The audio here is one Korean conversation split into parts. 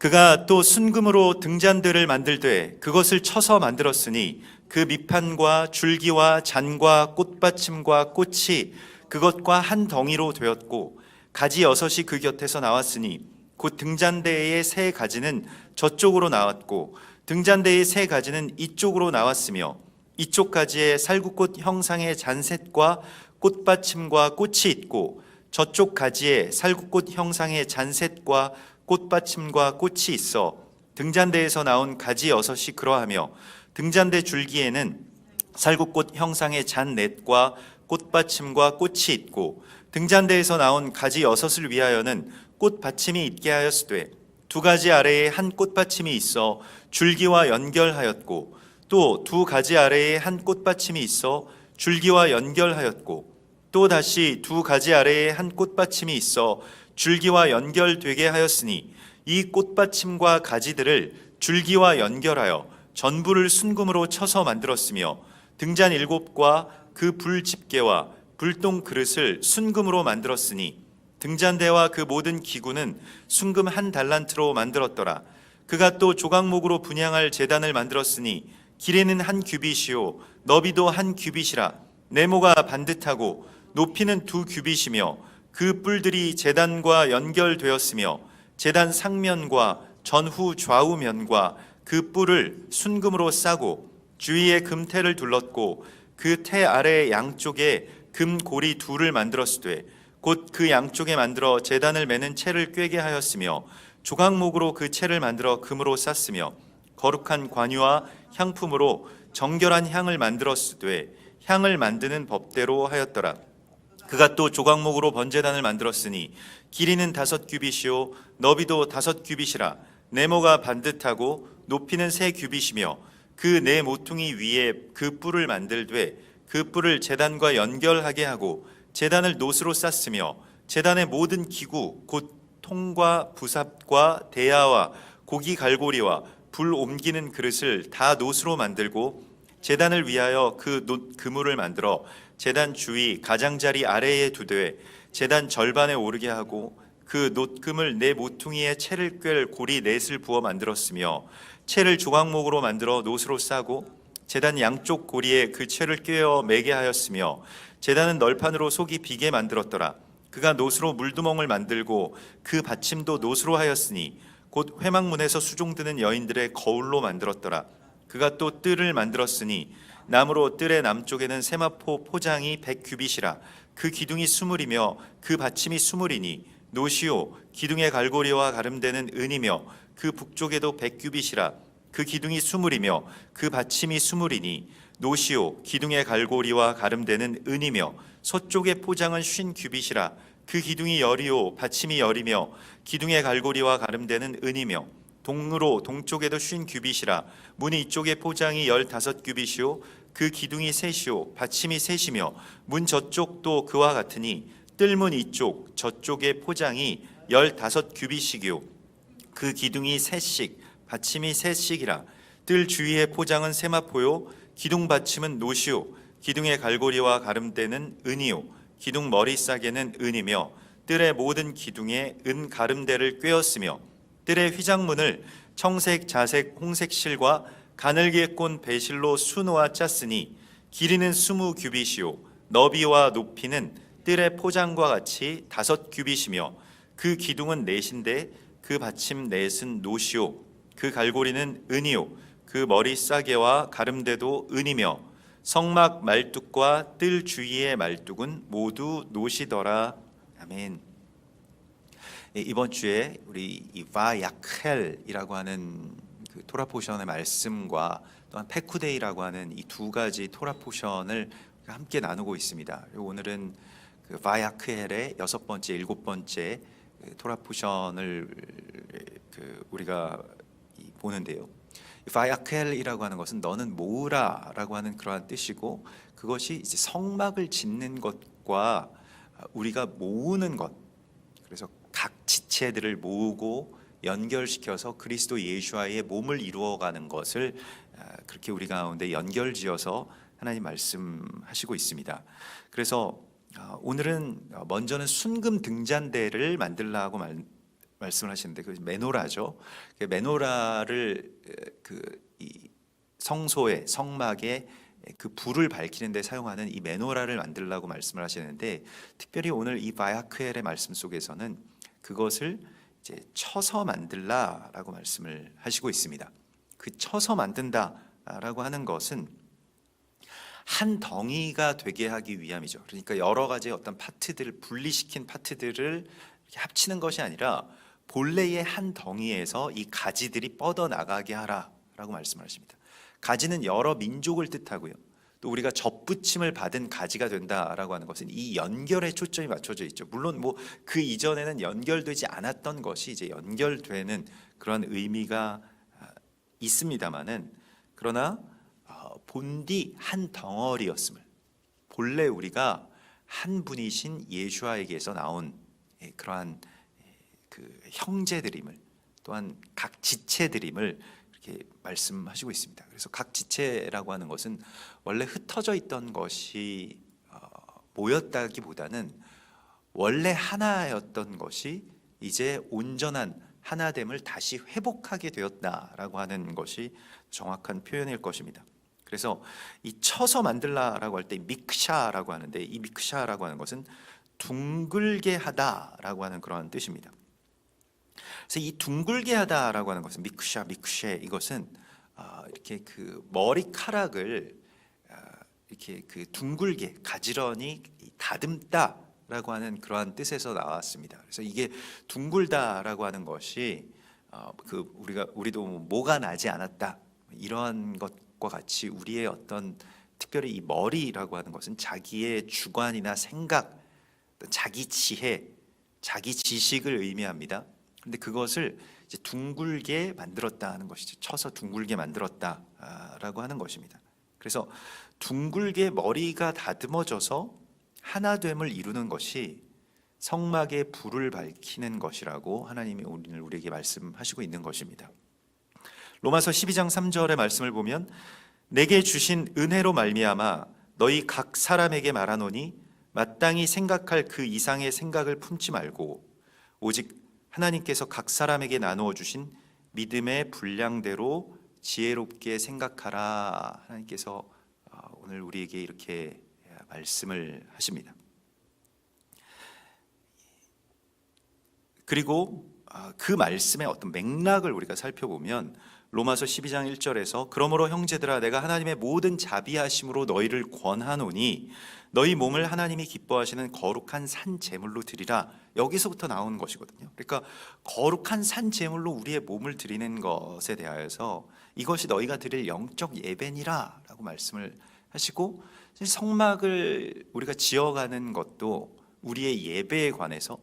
그가 또 순금으로 등잔대를 만들되 그것을 쳐서 만들었으니 그 밑판과 줄기와 잔과 꽃받침과 꽃이 그것과 한 덩이로 되었고 가지 여섯이 그 곁에서 나왔으니 곧 등잔대의 세 가지는 저쪽으로 나왔고 등잔대의 세 가지는 이쪽으로 나왔으며 이쪽 가지에 살구꽃 형상의 잔셋과 꽃받침과 꽃이 있고 저쪽 가지에 살구꽃 형상의 잔셋과 꽃받침과 꽃이 있어 등잔대에서 나온 가지 여섯이 그러하며 등잔대 줄기에는 살구꽃 형상의 잔넷과 꽃받침과 꽃이 있고 등잔대에서 나온 가지 여섯을 위하여는 꽃받침이 있게 하였으되 두 가지 아래에 한 꽃받침이 있어 줄기와 연결하였고 또 두 가지 아래에 한 꽃받침이 있어 줄기와 연결하였고 또 다시 두 가지 아래에 한 꽃받침이 있어 줄기와 연결되게 하였으니 이 꽃받침과 가지들을 줄기와 연결하여 전부를 순금으로 쳐서 만들었으며 등잔 일곱과 그 불 집게와 불똥 그릇을 순금으로 만들었으니 등잔대와 그 모든 기구는 순금 한 달란트로 만들었더라. 그가 또 조각목으로 분향할 제단을 만들었으니 길이는 한 규빗이요 너비도 한 규빗이라. 네모가 반듯하고 높이는 두 규빗이며 그 뿔들이 제단과 연결되었으며 제단 상면과 전후 좌우면과 그 뿔을 순금으로 싸고 주위에 금태를 둘렀고 그 태 아래 양쪽에 금고리 둘을 만들었으되 곧 그 양쪽에 만들어 제단을 매는 채를 꿰게 하였으며 조각목으로 그 채를 만들어 금으로 쌌으며 거룩한 관유와 향품으로 정결한 향을 만들었으되 향을 만드는 법대로 하였더라. 그가 또 조각목으로 번제단을 만들었으니 길이는 5규빗이요 너비도 5규빗이라. 네모가 반듯하고 높이는 3규빗이며 그 네 모퉁이 위에 그 뿔을 만들되 그 뿔을 제단과 연결하게 하고 제단을 노스로 쌌으며 제단의 모든 기구 곧 통과 부삽과 대야와 고기 갈고리와 불 옮기는 그릇을 다 노스로 만들고 제단을 위하여 그 그물을 만들어 제단 주위 가장자리 아래에 두되 제단 절반에 오르게 하고 그 놋금을 네 모퉁이에 채를 꿰 고리 넷을 부어 만들었으며 채를 조각목으로 만들어 놋으로 싸고 제단 양쪽 고리에 그 채를 꿰어 매게 하였으며 제단은 널판으로 속이 비게 만들었더라. 그가 놋으로 물두멍을 만들고 그 받침도 놋으로 하였으니 곧 회막문에서 수종드는 여인들의 거울로 만들었더라. 그가 또 뜰을 만들었으니 나무로 뜰의 남쪽에는 세마포 포장이 100규빗이라. 그 기둥이 수물이며 그 받침이 수물이니 노시오 기둥의 갈고리와 가름되는 은이며 그 북쪽에도 100규빗이라. 그 기둥이 수물이며 그 받침이 수물이니 노시오 기둥의 갈고리와 가름되는 은이며 서쪽의 포장은 50규빗이라. 그 기둥이 열이요 받침이 열이며 기둥의 갈고리와 가름되는 은이며 동으로 동쪽에도 50규빗이라. 문이 이쪽의 포장이 15규빗이요 그 기둥이 셋이요 받침이 셋이며 문 저쪽도 그와 같으니 뜰문 이쪽 저쪽의 포장이 15규빗이요 그 기둥이 셋씩 받침이 셋씩이라. 뜰 주위의 포장은 세마포요 기둥 받침은 노시요 기둥의 갈고리와 가름되는 은이요 기둥 머리 싸개는 은이며 뜰의 모든 기둥에 은 가름대를 꿰었으며 뜰의 휘장문을 청색, 자색, 홍색 실과 가늘게 꼰 배실로 수놓아 짰으니 길이는 20규빗이요 너비와 높이는 뜰의 포장과 같이 5규빗이며 그 기둥은 넷인데 그 받침 넷은 놋이요 그 갈고리는 은이요 그 머리 싸개와 가름대도 은이며 성막 말뚝과 뜰 주위의 말뚝은 모두 놋이더라. 아멘. 이번 주에 우리 이 바야켈이라고 하는 그 토라 포션의 말씀과 또한 페쿠데이라고 하는 이 두 가지 토라 포션을 함께 나누고 있습니다. 오늘은 그 바야켈의 6번째, 7번째 토라 포션을 우리가 보는데요. 바야켈이라고 하는 것은 너는 모으라라고 하는 그러한 뜻이고 그것이 이제 성막을 짓는 것과 우리가 모으는 것, 그래서 각 지체들을 모으고 연결시켜서 그리스도 예수와의 몸을 이루어가는 것을 그렇게 우리 가운데 연결지어서 하나님 말씀하시고 있습니다. 그래서 오늘은 먼저는 순금 등잔대를 만들라고 말씀을 하시는데 그 메노라죠. 그 메노라를 이 성소의 성막에 그 불을 밝히는 데 사용하는 이 메노라를 만들라고 말씀을 하시는데, 특별히 오늘 이 바야크엘의 말씀 속에서는 그것을 이제 쳐서 만들라라고 말씀을 하시고 있습니다. 그 쳐서 만든다라고 하는 것은 한 덩이가 되게 하기 위함이죠. 그러니까 여러 가지 어떤 파트들을 분리시킨 파트들을 이렇게 합치는 것이 아니라 본래의 한 덩이에서 이 가지들이 뻗어 나가게 하라라고 말씀하십니다. 가지는 여러 민족을 뜻하고요. 또 우리가 접붙임을 받은 가지가 된다라고 하는 것은 이 연결에 초점이 맞춰져 있죠. 물론 뭐 그 이전에는 연결되지 않았던 것이 이제 연결되는 그런 의미가 있습니다만은, 그러나 본디 한 덩어리였음을, 본래 우리가 한 분이신 예수아에게서 나온 그러한 그 형제들임을, 또한 각 지체들임을 이렇게 말씀하시고 있습니다. 그래서 각 지체라고 하는 것은 원래 흩어져 있던 것이 모였다기보다는 원래 하나였던 것이 이제 온전한 하나됨을 다시 회복하게 되었다라고 하는 것이 정확한 표현일 것입니다. 그래서 이 쳐서 만들라라고 할 때 미크샤라고 하는데, 이 미크샤라고 하는 것은 둥글게 하다라고 하는 그러한 뜻입니다. 그래서 이 둥글게 하다라고 하는 것은 미크쉐, 이것은 이렇게 그 머리카락을 이렇게 그 둥글게 가지런히 다듬다라고 하는 그러한 뜻에서 나왔습니다. 그래서 이게 둥글다라고 하는 것이 우리도 뭐가 나지 않았다 이러한 것과 같이 우리의 어떤, 특별히 이 머리라고 하는 것은 자기의 주관이나 생각, 자기 지혜, 자기 지식을 의미합니다. 근데 그것을 이제 둥글게 만들었다 하는 것이죠. 쳐서 둥글게 만들었다라고 하는 것입니다. 그래서 둥글게 머리가 다듬어져서 하나됨을 이루는 것이 성막의 불을 밝히는 것이라고 하나님이 오늘 우리에게 말씀하시고 있는 것입니다. 로마서 12장 3절의 말씀을 보면, 내게 주신 은혜로 말미암아 너희 각 사람에게 말하노니 마땅히 생각할 그 이상의 생각을 품지 말고 오직 하나님께서 각 사람에게 나누어 주신 믿음의 분량대로 지혜롭게 생각하라. 하나님께서 오늘 우리에게 이렇게 말씀을 하십니다. 그리고 그 말씀의 어떤 맥락을 우리가 살펴보면 로마서 12장 1절에서 그러므로 형제들아 내가 하나님의 모든 자비하심으로 너희를 권하노니 너희 몸을 하나님이 기뻐하시는 거룩한 산 제물로 드리라. 여기서부터 나오는 것이거든요. 그러니까 거룩한 산 제물로 우리의 몸을 드리는 것에 대하여서 이것이 너희가 드릴 영적 예배니라 라고 말씀을 하시고, 성막을 우리가 지어가는 것도 우리의 예배에 관해서,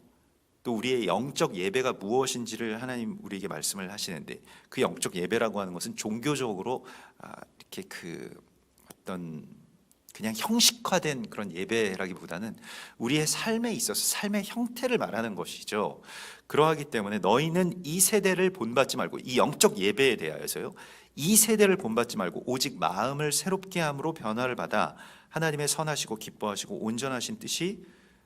또 우리의 영적 예배가 무엇인지를 하나님 우리에게 말씀을 하시는데, 그 영적 예배라고 하는 것은 종교적으로 이렇게 그 어떤 그냥 형식화된 그런 예배라기보다는 우리의 삶에 있어서 삶의 형태를 말하는 것이죠. 그러하기 때문에 너희는 이 세대를 본받지 말고, 이 영적 예배에 대하여서요, 이 세대를 본받지 말고 오직 마음을 새롭게 함으로 변화를 받아 하나님의 선하시고 기뻐하시고 온전하신 뜻이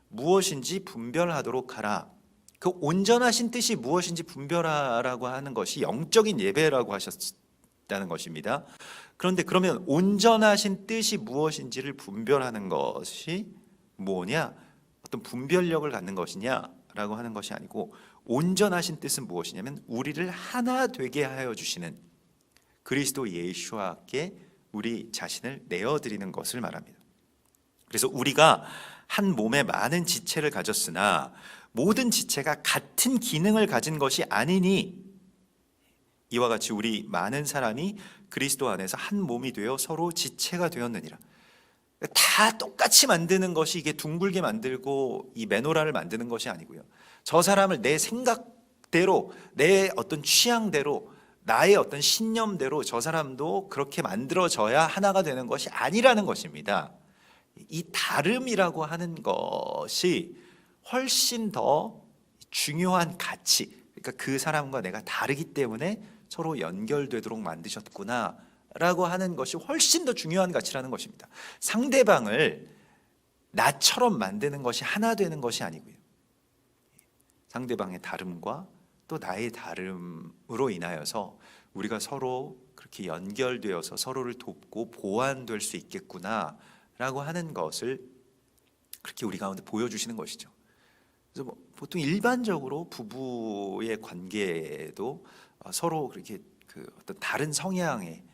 무엇인지 분별하도록 하라. 그 온전하신 뜻이 무엇인지 분별하라고 하는 것이 영적인 예배라고 하셨다는 것입니다. 그런데 그러면 온전하신 뜻이 무엇인지를 분별하는 것이 뭐냐? 어떤 분별력을 갖는 것이냐라고 하는 것이 아니고, 온전하신 뜻은 무엇이냐면 우리를 하나 되게 하여 주시는 그리스도 예수와께 우리 자신을 내어드리는 것을 말합니다. 그래서 우리가 한 몸에 많은 지체를 가졌으나 모든 지체가 같은 기능을 가진 것이 아니니 이와 같이 우리 많은 사람이 그리스도 안에서 한 몸이 되어 서로 지체가 되었느니라. 다 똑같이 만드는 것이 이게 둥글게 만들고 이 메노라를 만드는 것이 아니고요. 저 사람을 내 생각대로, 내 어떤 취향대로, 나의 어떤 신념대로 저 사람도 그렇게 만들어져야 하나가 되는 것이 아니라는 것입니다. 이 다름이라고 하는 것이 훨씬 더 중요한 가치, 그러니까 그 사람과 내가 다르기 때문에 서로 연결되도록 만드셨구나 라고 하는 것이 훨씬 더 중요한 가치라는 것입니다. 상대방을 나처럼 만드는 것이 하나 되는 것이 아니고요, 상대방의 다름과 또 나의 다름으로 인하여서 우리가 서로 그렇게 연결되어서 서로를 돕고 보완될 수 있겠구나라고 하는 것을 그렇게 우리 가운데 보여주시는 것이죠. 그래서 뭐 보통 일반적으로 부부의 관계에도 서로 그렇게 그 어떤 다른 성향의,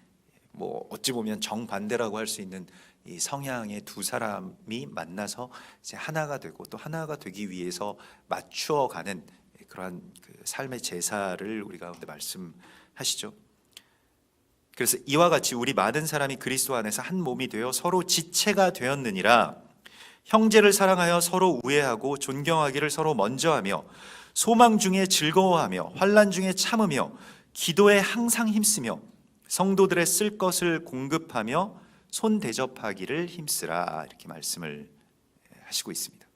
뭐 어찌 보면 정반대라고 할 수 있는 이 성향의 두 사람이 만나서 이제 하나가 되고 또 하나가 되기 위해서 맞추어가는 그러한 그 삶의 제사를 우리 가운데 말씀하시죠. 그래서 이와 같이 우리 많은 사람이 그리스도 안에서 한 몸이 되어 서로 지체가 되었느니라. 형제를 사랑하여 서로 우애하고 존경하기를 서로 먼저 하며 소망 중에 즐거워하며 환난 중에 참으며 기도에 항상 힘쓰며 성도들의 쓸 것을 공급하며 손 대접하기를 힘쓰라, 이렇게 말씀을 하시고 있습니다.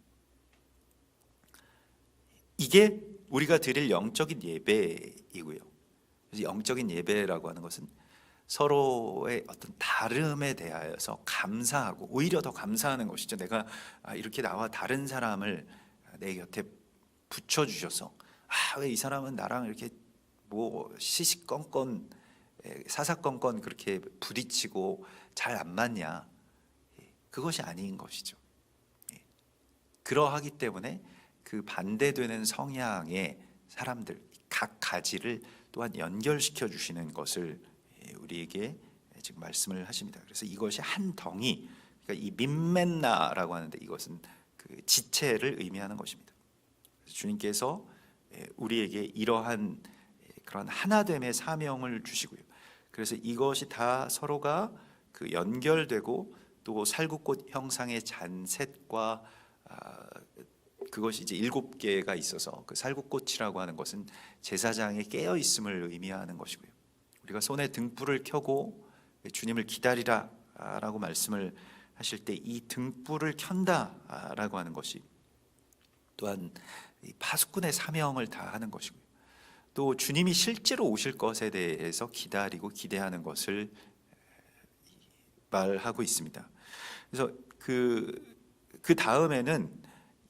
이게 우리가 드릴 영적인 예배이고요. 영적인 예배라고 하는 것은 서로의 어떤 다름에 대하여서 감사하고 오히려 더 감사하는 것이죠. 내가 이렇게 나와 다른 사람을 내 곁에 붙여주셔서 왜 이 사람은 나랑 이렇게 뭐 시시건건 사사건건 그렇게 부딪히고 잘 안 맞냐, 그것이 아닌 것이죠. 그러하기 때문에 그 반대되는 성향의 사람들 각 가지를 또한 연결시켜 주시는 것을 우리에게 지금 말씀을 하십니다. 그래서 이것이 한 덩이, 그러니까 이 민멘나라고 하는데 이것은 그 지체를 의미하는 것입니다. 주님께서 우리에게 이러한 그런 하나됨의 사명을 주시고요. 그래서 이것이 다 서로가 그 연결되고 또 살구꽃 형상의 잔셋과 그것이 이제 7개가 있어서 그 살구꽃이라고 하는 것은 제사장의 깨어 있음을 의미하는 것이고요. 우리가 손에 등불을 켜고 주님을 기다리라 라고 말씀을 하실 때 이 등불을 켠다 라고 하는 것이 또한 파수꾼의 사명을 다하는 것이고요. 또 주님이 실제로 오실 것에 대해서 기다리고 기대하는 것을 말하고 있습니다. 그래서 그 다음에는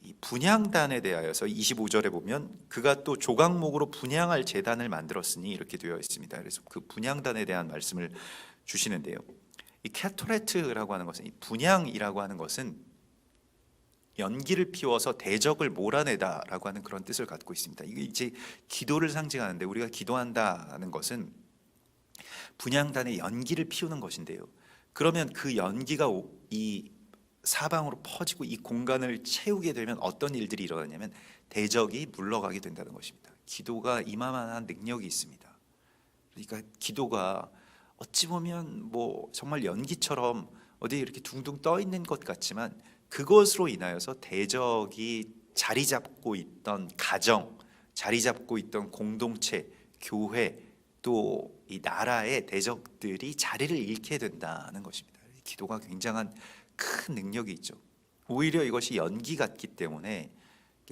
이 분향단에 대하여서 25절에 보면 그가 또 조각목으로 분향할 제단을 만들었으니 이렇게 되어 있습니다. 그래서 그 분향단에 대한 말씀을 주시는데요. 이 캐토레트라고 하는 것은, 이 분향이라고 하는 것은 연기를 피워서 대적을 몰아내다라고 하는 그런 뜻을 갖고 있습니다. 이게 이제 기도를 상징하는데, 우리가 기도한다는 것은 분향단에 연기를 피우는 것인데요. 그러면 그 연기가 이 사방으로 퍼지고 이 공간을 채우게 되면 어떤 일들이 일어나냐면 대적이 물러가게 된다는 것입니다. 기도가 이만한 능력이 있습니다. 그러니까 기도가 어찌 보면 뭐 정말 연기처럼 어디 이렇게 둥둥 떠 있는 것 같지만 그것으로 인하여서 대적이 자리 잡고 있던 가정, 자리 잡고 있던 공동체, 교회, 또 이 나라의 대적들이 자리를 잃게 된다는 것입니다. 기도가 굉장한 큰 능력이 있죠. 오히려 이것이 연기 같기 때문에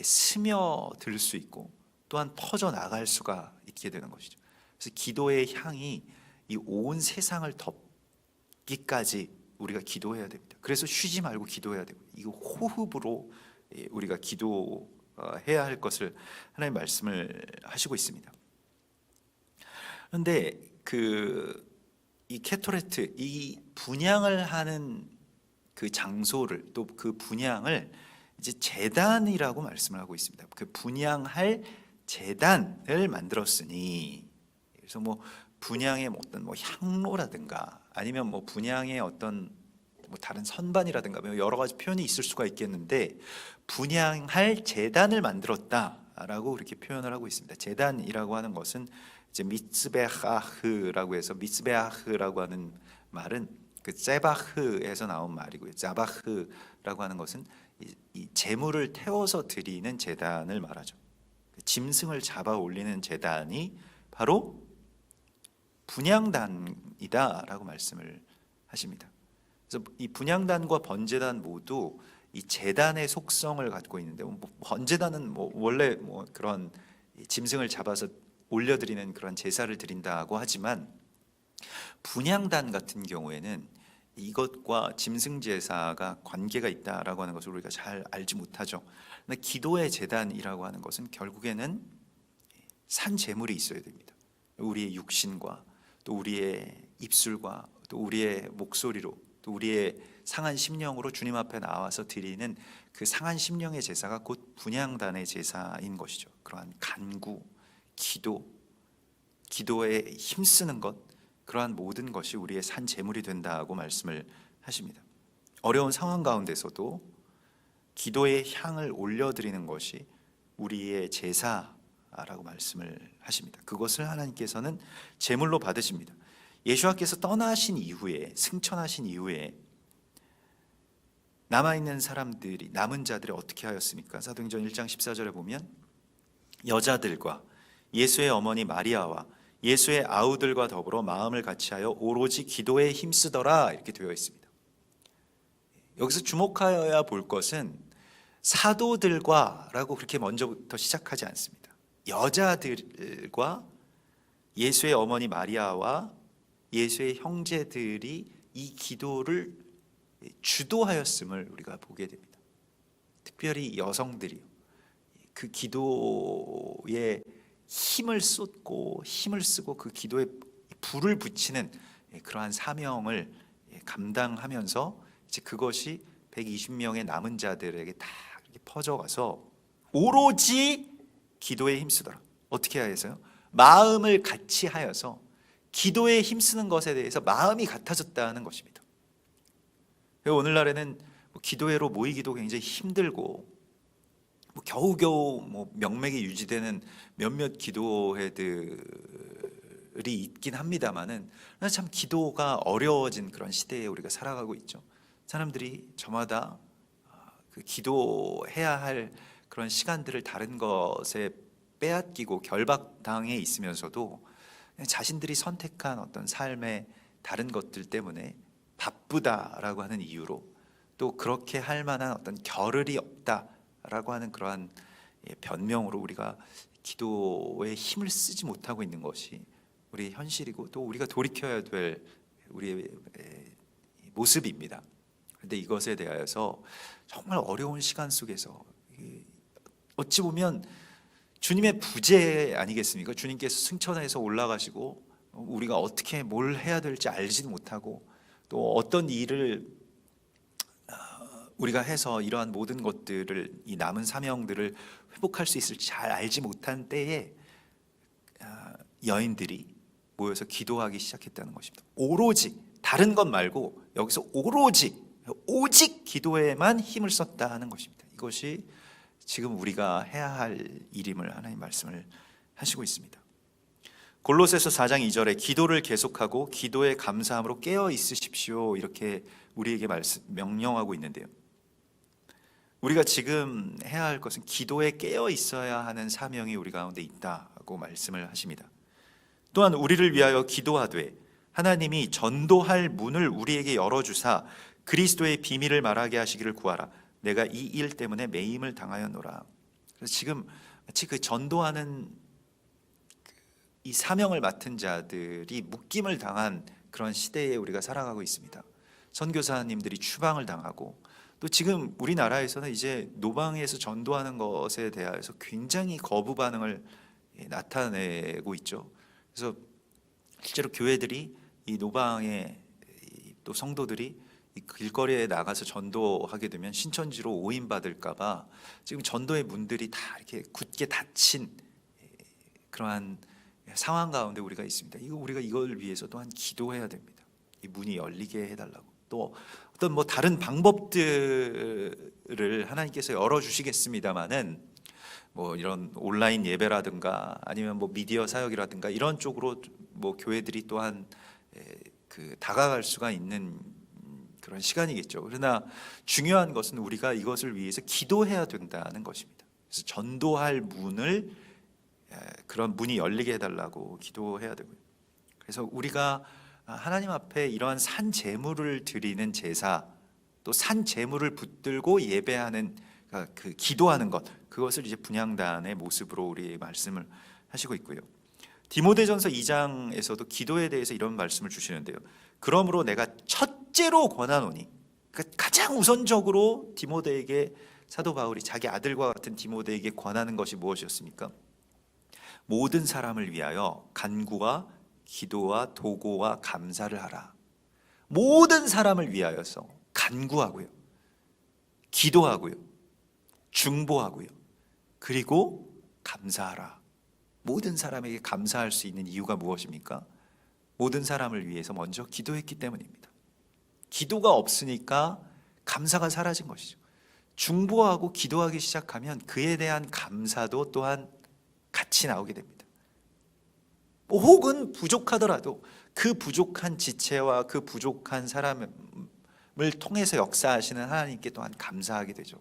스며들 수 있고 또한 퍼져 나갈 수가 있게 되는 것이죠. 그래서 기도의 향이 이 온 세상을 덮기까지 우리가 기도해야 됩니다. 그래서 쉬지 말고 기도해야 되고, 이 호흡으로 우리가 기도해야 할 것을 하나님 말씀을 하시고 있습니다. 그런데 이 캐토레트, 이 분향을 하는 그 장소를, 또 그 분향을 이제 제단이라고 말씀을 하고 있습니다. 그 분향할 제단을 만들었으니, 그래서 뭐 분향의 어떤 뭐 향로라든가 아니면 뭐 분향의 어떤 뭐 다른 선반이라든가 뭐 여러 가지 표현이 있을 수가 있겠는데, 분향할 제단을 만들었다라고 그렇게 표현을 하고 있습니다. 제단이라고 하는 것은 이제 미츠베하흐라고 해서, 미츠베하흐라고 하는 말은 그 제바흐에서 나온 말이고요. 자바흐라고 하는 것은 이 제물을 태워서 드리는 제단을 말하죠. 짐승을 잡아 올리는 제단이 바로 분향단이다라고 말씀을 하십니다. 그래서 이 분향단과 번제단 모두 이 제단의 속성을 갖고 있는데, 번제단은 뭐 원래 뭐 그런 짐승을 잡아서 올려드리는 그런 제사를 드린다고 하지만, 분향단 같은 경우에는 이것과 짐승 제사가 관계가 있다라고 하는 것을 우리가 잘 알지 못하죠. 근데 기도의 제단이라고 하는 것은 결국에는 산 제물이 있어야 됩니다. 우리의 육신과 또 우리의 입술과 또 우리의 목소리로 또 우리의 상한 심령으로 주님 앞에 나와서 드리는 그 상한 심령의 제사가 곧 분향단의 제사인 것이죠. 그러한 간구, 기도에 힘쓰는 것, 그러한 모든 것이 우리의 산 제물이 된다고 말씀을 하십니다. 어려운 상황 가운데서도 기도의 향을 올려드리는 것이 우리의 제사라고 말씀을 하십니다. 그것을 하나님께서는 제물로 받으십니다. 예수와께서 떠나신 이후에, 승천하신 이후에 남아있는 사람들이, 남은 자들이 어떻게 하였습니까? 사도행전 1장 14절에 보면 여자들과 예수의 어머니 마리아와 예수의 아우들과 더불어 마음을 같이하여 오로지 기도에 힘쓰더라, 이렇게 되어 있습니다. 여기서 주목하여야 볼 것은 사도들과 라고 그렇게 먼저부터 시작하지 않습니다. 여자들과 예수의 어머니 마리아와 예수의 형제들이 이 기도를 주도하였음을 우리가 보게 됩니다. 특별히 여성들이요, 그 기도에 힘을 쏟고 힘을 쓰고 그 기도에 불을 붙이는 그러한 사명을 감당하면서 이제 그것이 120명의 남은 자들에게 다 이렇게 퍼져가서 오로지 기도에 힘쓰더라. 어떻게 해서요? 마음을 같이 하여서 기도에 힘쓰는 것에 대해서 마음이 같아졌다는 것입니다. 오늘날에는 기도회로 모이기도 굉장히 힘들고 겨우겨우 명맥이 유지되는 몇몇 기도회들이 있긴 합니다만은 참 기도가 어려워진 그런 시대에 우리가 살아가고 있죠. 사람들이 저마다 그 기도해야 할 그런 시간들을 다른 것에 빼앗기고 결박당해 있으면서도 자신들이 선택한 어떤 삶의 다른 것들 때문에 바쁘다라고 하는 이유로 또 그렇게 할 만한 어떤 겨를이 없다라고 하는 그러한 변명으로 우리가 기도에 힘을 쓰지 못하고 있는 것이 우리의 현실이고 또 우리가 돌이켜야 될 우리의 모습입니다. 그런데 이것에 대하여서 정말 어려운 시간 속에서 어찌 보면 주님의 부재 아니겠습니까? 주님께서 승천해서 올라가시고 우리가 어떻게 뭘 해야 될지 알지도 못하고 또 어떤 일을 우리가 해서 이러한 모든 것들을, 이 남은 사명들을 회복할 수 있을지 잘 알지 못한 때에 여인들이 모여서 기도하기 시작했다는 것입니다. 오로지, 다른 것 말고 여기서 오직 기도에만 힘을 썼다 하는 것입니다. 이것이 지금 우리가 해야 할 일임을 하나님 말씀을 하시고 있습니다. 골로새서 4장 2절에 기도를 계속하고 기도에 감사함으로 깨어 있으십시오, 이렇게 우리에게 명령하고 있는데요, 우리가 지금 해야 할 것은 기도에 깨어 있어야 하는 사명이 우리 가운데 있다고 말씀을 하십니다. 또한 우리를 위하여 기도하되 하나님이 전도할 문을 우리에게 열어주사 그리스도의 비밀을 말하게 하시기를 구하라. 내가 이 일 때문에 매임을 당하였노라. 그래서 지금 마치 그 전도하는 이 사명을 맡은 자들이 묶임을 당한 그런 시대에 우리가 살아가고 있습니다. 선교사님들이 추방을 당하고 또 지금 우리나라에서는 이제 노방에서 전도하는 것에 대해서 굉장히 거부 반응을 나타내고 있죠. 그래서 실제로 교회들이 이 노방의 또 성도들이 이 길거리에 나가서 전도하게 되면 신천지로 오인받을까봐 지금 전도의 문들이 다 이렇게 굳게 닫힌 그러한 상황 가운데 우리가 있습니다. 우리가 이걸 위해서 또한 기도해야 됩니다. 이 문이 열리게 해달라고. 또 어떤 다른 방법들을 하나님께서 열어주시겠습니다만은 이런 온라인 예배라든가 아니면 미디어 사역이라든가 이런 쪽으로 교회들이 또한 다가갈 수가 있는 그런 시간이겠죠. 그러나 중요한 것은 우리가 이것을 위해서 기도해야 된다는 것입니다. 그래서 전도할 문을, 그런 문이 열리게 해달라고 기도해야 되고요. 그래서 우리가 하나님 앞에 이러한 산 제물을 드리는 제사, 또 산 제물을 붙들고 예배하는 그 기도하는 것, 그것을 이제 분향단의 모습으로 우리 말씀을 하시고 있고요. 디모데전서 2장에서도 기도에 대해서 이런 말씀을 주시는데요. 그러므로 내가 첫째로 권하노니, 그러니까 가장 우선적으로 디모데에게 사도 바울이 자기 아들과 같은 디모데에게 권하는 것이 무엇이었습니까? 모든 사람을 위하여 간구와 기도와 도고와 감사를 하라. 모든 사람을 위하여서 간구하고요, 기도하고요, 중보하고요, 그리고 감사하라. 모든 사람에게 감사할 수 있는 이유가 무엇입니까? 모든 사람을 위해서 먼저 기도했기 때문입니다. 기도가 없으니까 감사가 사라진 것이죠. 중보하고 기도하기 시작하면 그에 대한 감사도 또한 같이 나오게 됩니다. 혹은 부족하더라도 그 부족한 지체와 그 부족한 사람을 통해서 역사하시는 하나님께 또한 감사하게 되죠.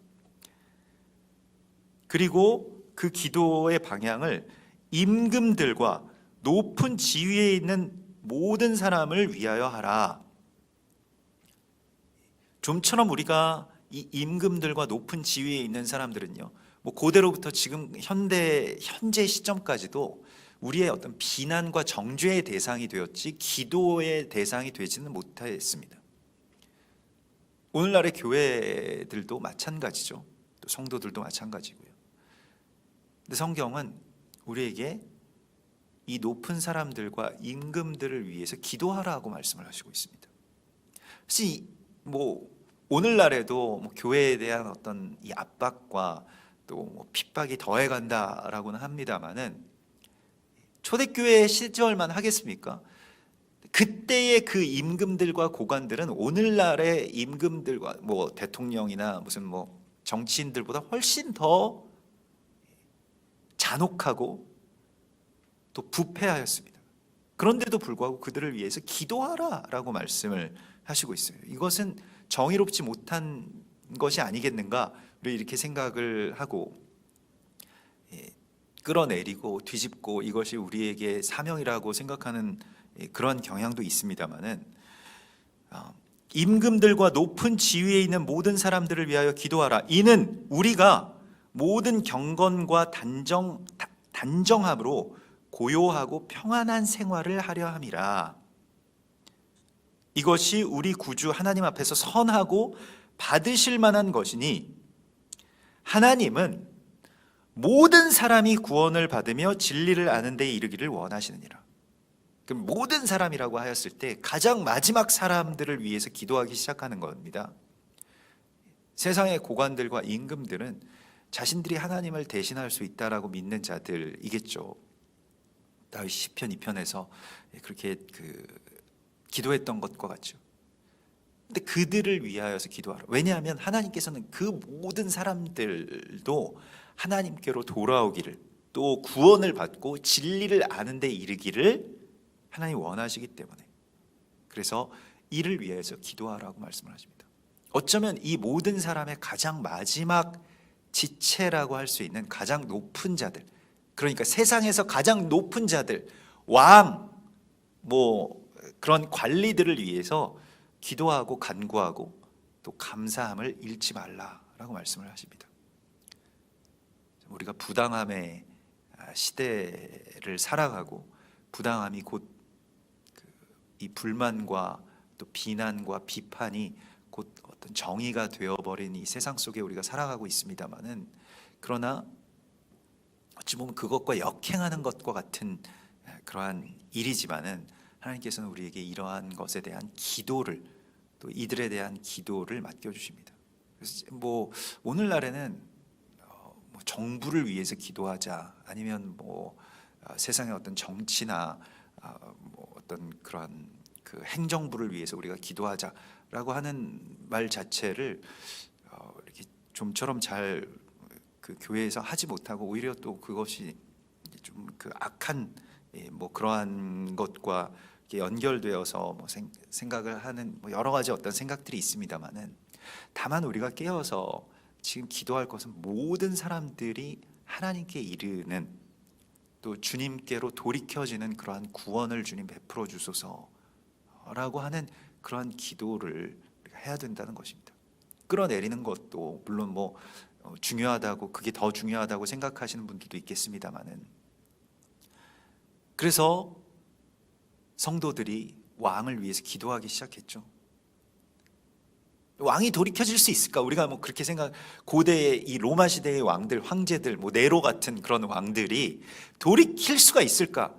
그리고 그 기도의 방향을 임금들과 높은 지위에 있는 모든 사람을 위하여 하라. 좀처럼 우리가 이 임금들과 높은 지위에 있는 사람들은요, 뭐 고대로부터 지금 현재 시점까지도 우리의 어떤 비난과 정죄의 대상이 되었지 기도의 대상이 되지는 못했습니다. 오늘날의 교회들도 마찬가지죠. 또 성도들도 마찬가지고요. 근데 성경은 우리에게 이 높은 사람들과 임금들을 위해서 기도하라고 말씀을 하시고 있습니다. 사실 뭐 오늘날에도 뭐 교회에 대한 어떤 이 압박과 또 뭐 핍박이 더해간다라고는 합니다만은 초대교회 시절만 하겠습니까? 그때의 그 임금들과 고관들은 오늘날의 임금들과 뭐 대통령이나 무슨 뭐 정치인들보다 훨씬 더 잔혹하고 또 부패하였습니다. 그런데도 불구하고 그들을 위해서 기도하라라고 말씀을 하시고 있어요. 이것은 정의롭지 못한 것이 아니겠는가, 우리 이렇게 생각을 하고 끌어내리고 뒤집고 이것이 우리에게 사명이라고 생각하는 그런 경향도 있습니다만은, 임금들과 높은 지위에 있는 모든 사람들을 위하여 기도하라. 이는 우리가 모든 경건과 단정함으로 고요하고 평안한 생활을 하려 함이라. 이것이 우리 구주 하나님 앞에서 선하고 받으실 만한 것이니, 하나님은 모든 사람이 구원을 받으며 진리를 아는 데 이르기를 원하시느니라. 그럼 모든 사람이라고 하였을 때 가장 마지막 사람들을 위해서 기도하기 시작하는 겁니다. 세상의 고관들과 임금들은 자신들이 하나님을 대신할 수 있다라고 믿는 자들이겠죠. 다윗 시편 2편에서 그렇게 기도했던 것과 같죠. 근데 그들을 위하여서 기도하라. 왜냐하면 하나님께서는 그 모든 사람들도 하나님께로 돌아오기를, 또 구원을 받고 진리를 아는 데 이르기를 하나님이 원하시기 때문에, 그래서 이를 위해서 기도하라고 말씀을 하십니다. 어쩌면 이 모든 사람의 가장 마지막 지체라고 할 수 있는 가장 높은 자들, 그러니까 세상에서 가장 높은 자들, 왕, 뭐 그런 관리들을 위해서 기도하고 간구하고 또 감사함을 잃지 말라라고 말씀을 하십니다. 우리가 부당함의 시대를 살아가고, 부당함이 곧 이 불만과 또 비난과 비판이 곧 어떤 정의가 되어버린 이 세상 속에 우리가 살아가고 있습니다만은, 그러나 어찌 보면 그것과 역행하는 것과 같은 그러한 일이지만은, 하나님께서는 우리에게 이러한 것에 대한 기도를, 또 이들에 대한 기도를 맡겨주십니다. 그래서 뭐 오늘날에는 뭐 정부를 위해서 기도하자, 아니면 뭐 세상의 어떤 정치나 뭐 어떤 그런 그 행정부를 위해서 우리가 기도하자라고 하는 말 자체를 이렇게 좀처럼 잘 그 교회에서 하지 못하고, 오히려 또 그것이 좀 그 악한 뭐 그러한 것과 연결되어서 뭐 생각을 하는 뭐 여러 가지 어떤 생각들이 있습니다만은, 다만 우리가 깨어서 지금 기도할 것은 모든 사람들이 하나님께 이르는, 또 주님께로 돌이켜지는 그러한 구원을 주님 베풀어 주소서라고 하는 그러한 기도를 우리가 해야 된다는 것입니다. 끌어내리는 것도 물론 뭐 중요하다고, 그게 더 중요하다고 생각하시는 분들도 있겠습니다만은, 그래서 성도들이 왕을 위해서 기도하기 시작했죠. 왕이 돌이켜질 수 있을까? 우리가 뭐 그렇게 고대의 이 로마 시대의 왕들, 황제들, 뭐 네로 같은 그런 왕들이 돌이킬 수가 있을까?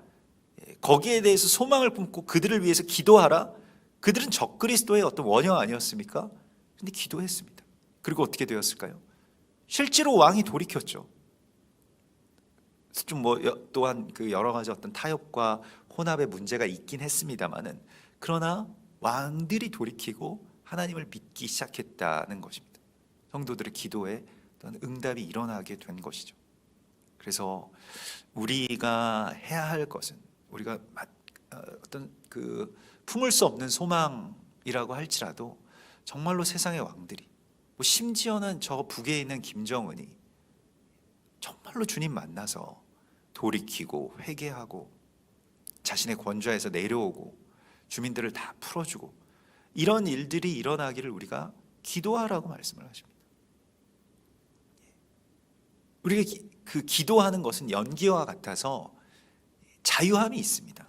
거기에 대해서 소망을 품고 그들을 위해서 기도하라. 그들은 적그리스도의 어떤 원형 아니었습니까? 근데 기도했습니다. 그리고 어떻게 되었을까요? 실제로 왕이 돌이켰죠. 좀 또한 그 여러 가지 어떤 타협과 혼합의 문제가 있긴 했습니다만은, 그러나 왕들이 돌이키고 하나님을 믿기 시작했다는 것입니다. 성도들의 기도에 어떤 응답이 일어나게 된 것이죠. 그래서 우리가 해야 할 것은, 우리가 어떤 그 품을 수 없는 소망이라고 할지라도 정말로 세상의 왕들이, 뭐 심지어는 저 북에 있는 김정은이 정말로 주님 만나서 돌이키고 회개하고 자신의 권좌에서 내려오고 주민들을 다 풀어주고 이런 일들이 일어나기를 우리가 기도하라고 말씀을 하십니다. 우리가 그 기도하는 것은 연기와 같아서 자유함이 있습니다.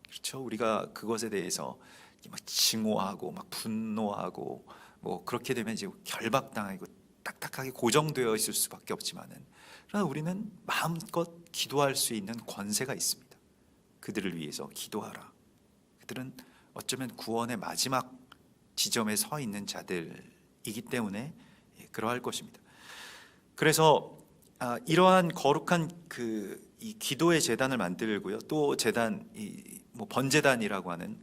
그렇죠? 우리가 그것에 대해서 막 증오하고 막 분노하고 뭐 그렇게 되면 이제 결박당하고 딱딱하게 고정되어 있을 수밖에 없지만은, 그러나 우리는 마음껏 기도할 수 있는 권세가 있습니다. 그들을 위해서 기도하라. 그들은 어쩌면 구원의 마지막 지점에 서 있는 자들이기 때문에 그러할 것입니다. 그래서 이러한 거룩한 이 기도의 제단을 만들고요. 또 제단, 뭐 번제단이라고 하는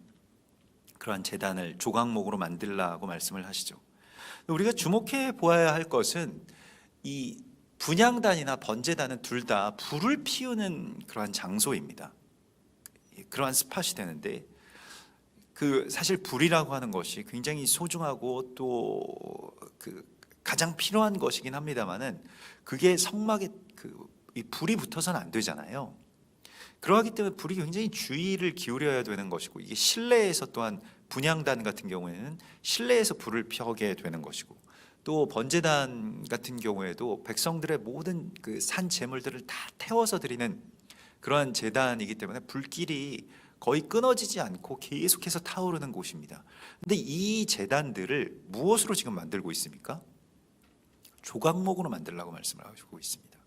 그러한 제단을 조각목으로 만들라고 말씀을 하시죠. 우리가 주목해 보아야 할 것은 이 분향단이나 번제단은 둘 다 불을 피우는 그러한 장소입니다. 그러한 스팟이 되는데, 사실 불이라고 하는 것이 굉장히 소중하고 또 가장 필요한 것이긴 합니다만은, 그게 성막에 이 불이 붙어서는 안 되잖아요. 그러하기 때문에 불이 굉장히 주의를 기울여야 되는 것이고, 이게 실내에서 또한 분향단 같은 경우에는 실내에서 불을 펴게 되는 것이고, 또 번제단 같은 경우에도 백성들의 모든 그 산 제물들을 다 태워서 드리는 그러한 제단이기 때문에 불길이 거의 끊어지지 않고 계속해서 타오르는 곳입니다. 근데 이 제단들을 무엇으로 지금 만들고 있습니까? 조각목으로 만들라고 말씀을 하시고 있습니다.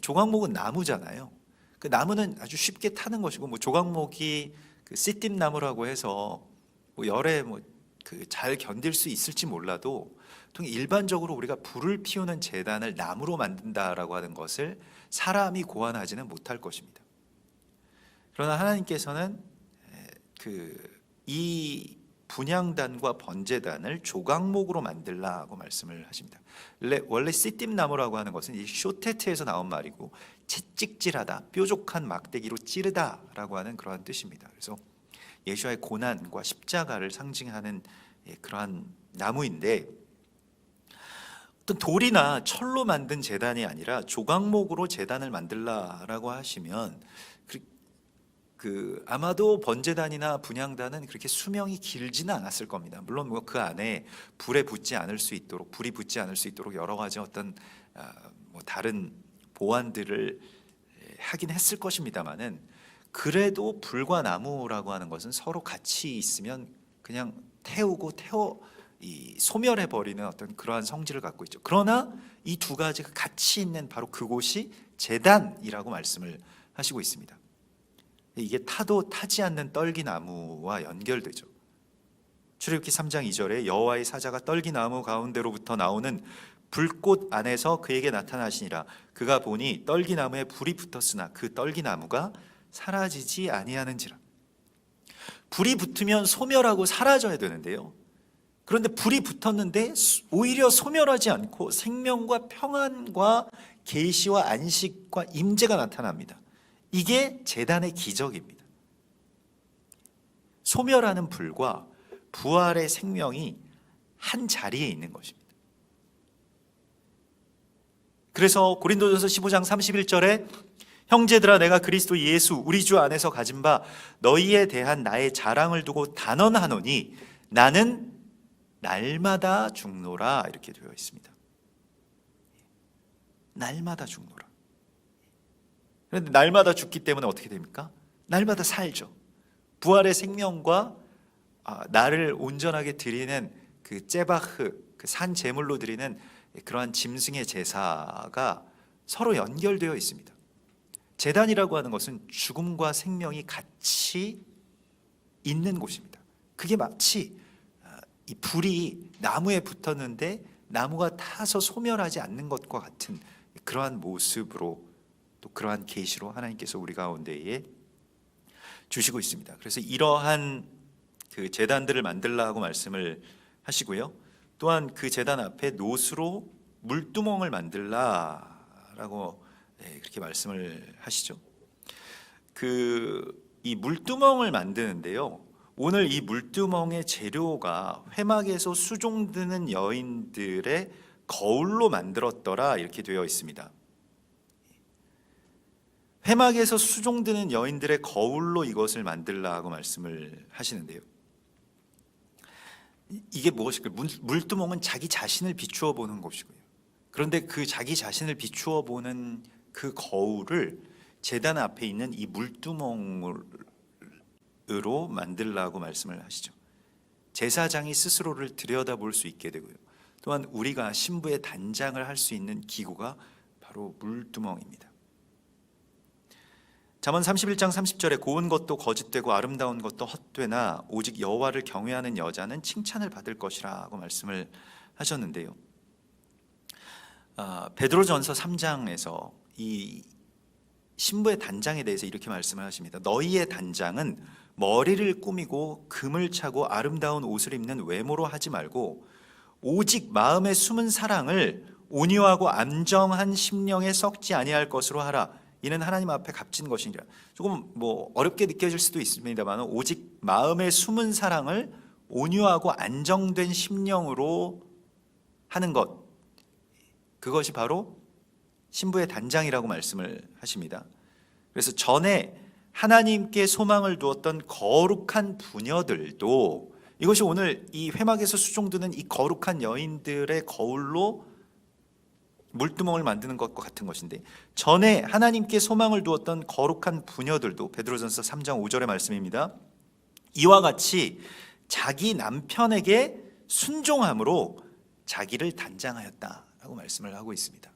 조각목은 나무잖아요. 그 나무는 아주 쉽게 타는 것이고, 뭐 조각목이 씨띠 나무라고 해서 뭐 열에 잘 견딜 수 있을지 몰라도, 일반적으로 우리가 불을 피우는 제단을 나무로 만든다라고 하는 것을 사람이 고안하지는 못할 것입니다. 그러나 하나님께서는 이 분향단과 번제단을 조각목으로 만들라고 말씀을 하십니다. 원래 씨띠 나무라고 하는 것은 이 쇼테트에서 나온 말이고, 채찍질하다, 뾰족한 막대기로 찌르다라고 하는 그러한 뜻입니다. 그래서 예수와의 고난과 십자가를 상징하는 그러한 나무인데, 어떤 돌이나 철로 만든 제단이 아니라 조각목으로 제단을 만들라라고 하시면, 아마도 번제단이나 분향단은 그렇게 수명이 길지는 않았을 겁니다. 물론 뭐 그 안에 불이 붙지 않을 수 있도록 여러 가지 어떤 뭐 다른 보완들을 하긴 했을 것입니다만은, 그래도 불과 나무라고 하는 것은 서로 같이 있으면 그냥 소멸해 버리는 어떤 그러한 성질을 갖고 있죠. 그러나 이 두 가지가 같이 있는 바로 그곳이 제단이라고 말씀을 하시고 있습니다. 이게 타도 타지 않는 떨기나무와 연결되죠. 출애굽기 3장 2절에 여호와의 사자가 떨기나무 가운데로부터 나오는 불꽃 안에서 그에게 나타나시니라. 그가 보니 떨기나무에 불이 붙었으나 그 떨기나무가 사라지지 아니하는지라. 불이 붙으면 소멸하고 사라져야 되는데요, 그런데 불이 붙었는데 오히려 소멸하지 않고 생명과 평안과 계시와 안식과 임재가 나타납니다. 이게 제단의 기적입니다. 소멸하는 불과 부활의 생명이 한 자리에 있는 것입니다. 그래서 고린도전서 15장 31절에 형제들아, 내가 그리스도 예수 우리 주 안에서 가진 바 너희에 대한 나의 자랑을 두고 단언하노니 나는 날마다 죽노라, 이렇게 되어 있습니다. 날마다 죽노라. 그런데 날마다 죽기 때문에 어떻게 됩니까? 날마다 살죠. 부활의 생명과 나를 온전하게 드리는 그 제바흐, 그 산 제물로 드리는 그러한 짐승의 제사가 서로 연결되어 있습니다. 제단이라고 하는 것은 죽음과 생명이 같이 있는 곳입니다. 그게 마치 이 불이 나무에 붙었는데 나무가 타서 소멸하지 않는 것과 같은 그러한 모습으로, 또 그러한 계시로 하나님께서 우리 가운데에 주시고 있습니다. 그래서 이러한 그 제단들을 만들라고 말씀을 하시고요. 또한 그 제단 앞에 노수로 물두멍을 만들라라고 그렇게 말씀을 하시죠. 이 물두멍을 만드는데요, 오늘 이 물두멍의 재료가 회막에서 수종드는 여인들의 거울로 만들었더라 이렇게 되어 있습니다. 회막에서 수종드는 여인들의 거울로 이것을 만들라고 말씀을 하시는데요, 이게 무엇일까요? 물두멍은 자기 자신을 비추어 보는 것이고요. 그런데 그 자기 자신을 비추어 보는 그 거울을 제단 앞에 있는 이 물두멍으로 만들라고 말씀을 하시죠. 제사장이 스스로를 들여다볼 수 있게 되고요. 또한 우리가 신부의 단장을 할 수 있는 기구가 바로 물두멍입니다. 잠언 31장 30절에 고운 것도 거짓되고 아름다운 것도 헛되나 오직 여호와를 경외하는 여자는 칭찬을 받을 것이라고 말씀을 하셨는데요. 베드로전서 3장에서 이 신부의 단장에 대해서 이렇게 말씀을 하십니다. 너희의 단장은 머리를 꾸미고 금을 차고 아름다운 옷을 입는 외모로 하지 말고 오직 마음에 숨은 사랑을 온유하고 안정한 심령에 썩지 아니할 것으로 하라. 이는 하나님 앞에 값진 것이니라. 조금 어렵게 느껴질 수도 있습니다만 오직 마음에 숨은 사랑을 온유하고 안정된 심령으로 하는 것, 그것이 바로 신부의 단장이라고 말씀을 하십니다. 그래서 전에 하나님께 소망을 두었던 거룩한 부녀들도 이것이 오늘 이 회막에서 수종드는 이 거룩한 여인들의 거울로 물두멍을 만드는 것과 같은 것인데, 전에 하나님께 소망을 두었던 거룩한 부녀들도 베드로전서 3장 5절의 말씀입니다. 이와 같이 자기 남편에게 순종함으로 자기를 단장하였다라고 말씀을 하고 있습니다.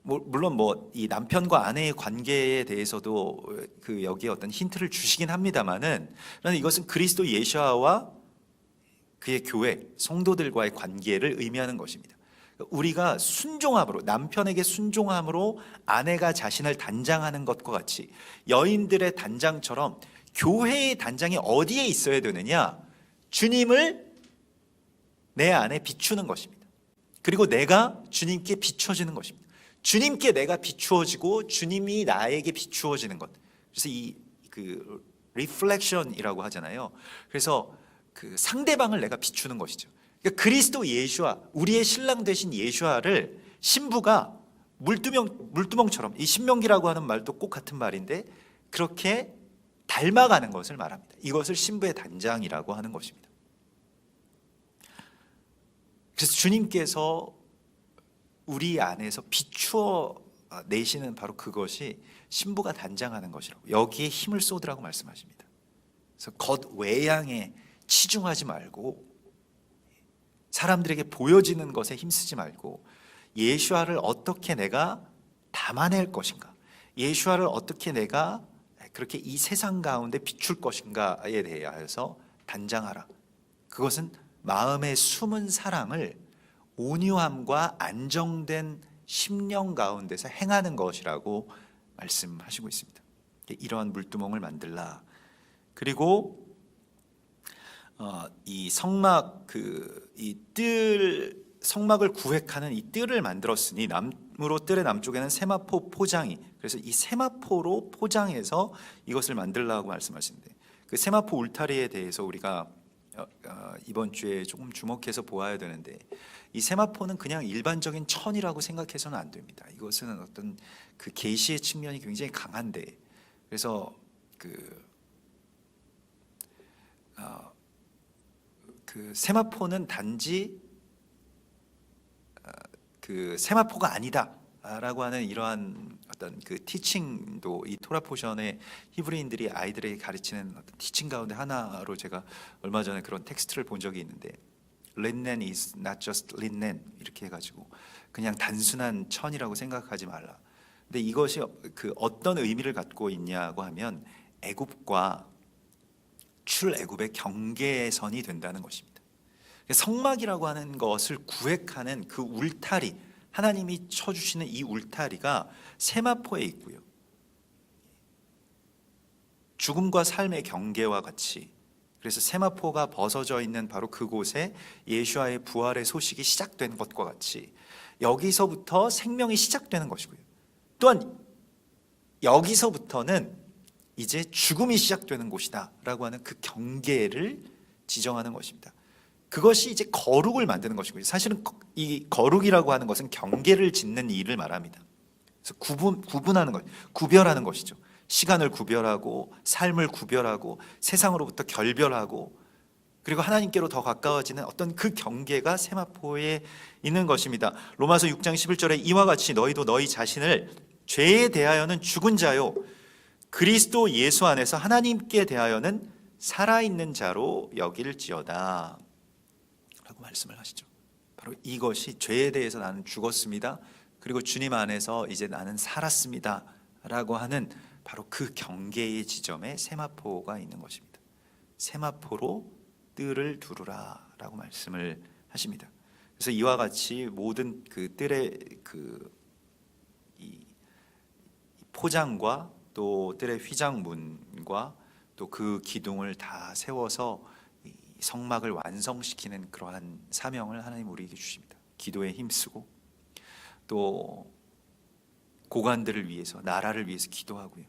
물론 이 남편과 아내의 관계에 대해서도 그 여기에 어떤 힌트를 주시긴 합니다만은, 그런데 이것은 그리스도 예수와 그의 교회 성도들과의 관계를 의미하는 것입니다. 우리가 순종함으로, 남편에게 순종함으로 아내가 자신을 단장하는 것과 같이 여인들의 단장처럼 교회의 단장이 어디에 있어야 되느냐? 주님을 내 안에 비추는 것입니다. 그리고 내가 주님께 비춰지는 것입니다. 주님께 내가 비추어지고 주님이 나에게 비추어지는 것. 그래서 그 리플렉션이라고 하잖아요. 그래서 그 상대방을 내가 비추는 것이죠. 그러니까 그리스도 예수와 우리의 신랑 되신 예수와를 신부가 물두멍처럼, 이 신명기라고 하는 말도 꼭 같은 말인데 그렇게 닮아가는 것을 말합니다. 이것을 신부의 단장이라고 하는 것입니다. 그래서 주님께서 우리 안에서 비추어 내시는 바로 그것이 신부가 단장하는 것이라고, 여기에 힘을 쏟으라고 말씀하십니다. 그래서 겉 외양에 치중하지 말고 사람들에게 보여지는 것에 힘쓰지 말고 예수와를 어떻게 내가 담아낼 것인가, 예수와를 어떻게 내가 그렇게 이 세상 가운데 비출 것인가에 대하여서 단장하라. 그것은 마음에 숨은 사랑을 온유함과 안정된 심령 가운데서 행하는 것이라고 말씀하시고 있습니다. 이러한 물두멍을 만들라. 그리고 이 성막, 성막을 구획하는 이 뜰을 만들었으니 나무로 뜰의 남쪽에는 세마포 포장이, 그래서 이 세마포로 포장해서 이것을 만들라고 말씀하시는데, 그 세마포 울타리에 대해서 우리가 이번 주에 조금 주목해서 보아야 되는데, 이 세마포는 그냥 일반적인 천이라고 생각해서는 안 됩니다. 이것은 어떤 그 계시의 측면이 굉장히 강한데, 그래서 그 세마포는 단지 그 세마포가 아니다라고 하는 이러한 어떤 그 티칭도 이 토라 포션의 히브리인들이 아이들에게 가르치는 어떤 티칭 가운데 하나로 제가 얼마 전에 그런 텍스트를 본 적이 있는데, linen is not just linen 이렇게 해가지고 그냥 단순한 천이라고 생각하지 말라. 근데 이것이 그 어떤 의미를 갖고 있냐고 하면 애굽과 출애굽의 경계선이 된다는 것입니다. 성막이라고 하는 것을 구획하는 그 울타리, 하나님이 쳐주시는 이 울타리가 세마포에 있고요. 죽음과 삶의 경계와 같이, 그래서 세마포가 벗어져 있는 바로 그곳에 예수와의 부활의 소식이 시작된 것과 같이 여기서부터 생명이 시작되는 것이고요. 또한 여기서부터는 이제 죽음이 시작되는 곳이다 라고 하는 그 경계를 지정하는 것입니다. 그것이 이제 거룩을 만드는 것이고요. 사실은 이 거룩이라고 하는 것은 경계를 짓는 일을 말합니다. 그래서 구분하는 것, 구별하는 것이죠. 시간을 구별하고 삶을 구별하고 세상으로부터 결별하고 그리고 하나님께로 더 가까워지는 어떤 그 경계가 세마포에 있는 것입니다. 로마서 6장 11절에 이와 같이 너희도 너희 자신을 죄에 대하여는 죽은 자요 그리스도 예수 안에서 하나님께 대하여는 살아있는 자로 여길지어다 라고 말씀을 하시죠. 바로 이것이 죄에 대해서 나는 죽었습니다. 그리고 주님 안에서 이제 나는 살았습니다 라고 하는 바로 그 경계의 지점에 세마포가 있는 것입니다. 세마포로 뜰을 두르라 라고 말씀을 하십니다. 그래서 이와 같이 모든 그 뜰의 이 포장과 또 뜰의 휘장문과 또 그 기둥을 다 세워서 이 성막을 완성시키는 그러한 사명을 하나님 우리에게 주십니다. 기도에 힘쓰고 또 고관들을 위해서, 나라를 위해서 기도하고요.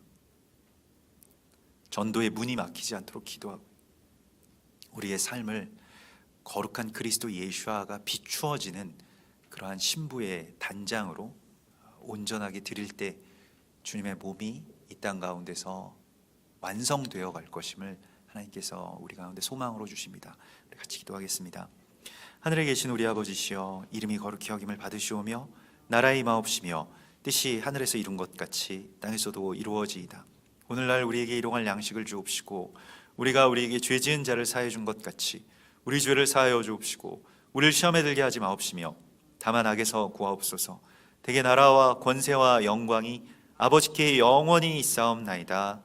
전도의 문이 막히지 않도록 기도하고 우리의 삶을 거룩한 그리스도 예수아가 비추어지는 그러한 신부의 단장으로 온전하게 드릴 때 주님의 몸이 이 땅 가운데서 완성되어 갈 것임을 하나님께서 우리 가운데 소망으로 주십니다. 우리 같이 기도하겠습니다. 하늘에 계신 우리 아버지시여, 이름이 거룩히 여김을 받으시오며 나라의 임하옵시며 뜻이 하늘에서 이룬 것 같이 땅에서도 이루어지이다. 오늘날 우리에게 일용할 양식을 주옵시고 우리가 우리에게 죄 지은 자를 사하여 준 것 같이 우리 죄를 사하여 주옵시고 우리를 시험에 들게 하지 마옵시며 다만 악에서 구하옵소서. 대개 나라와 권세와 영광이 아버지께 영원히 있사옵나이다.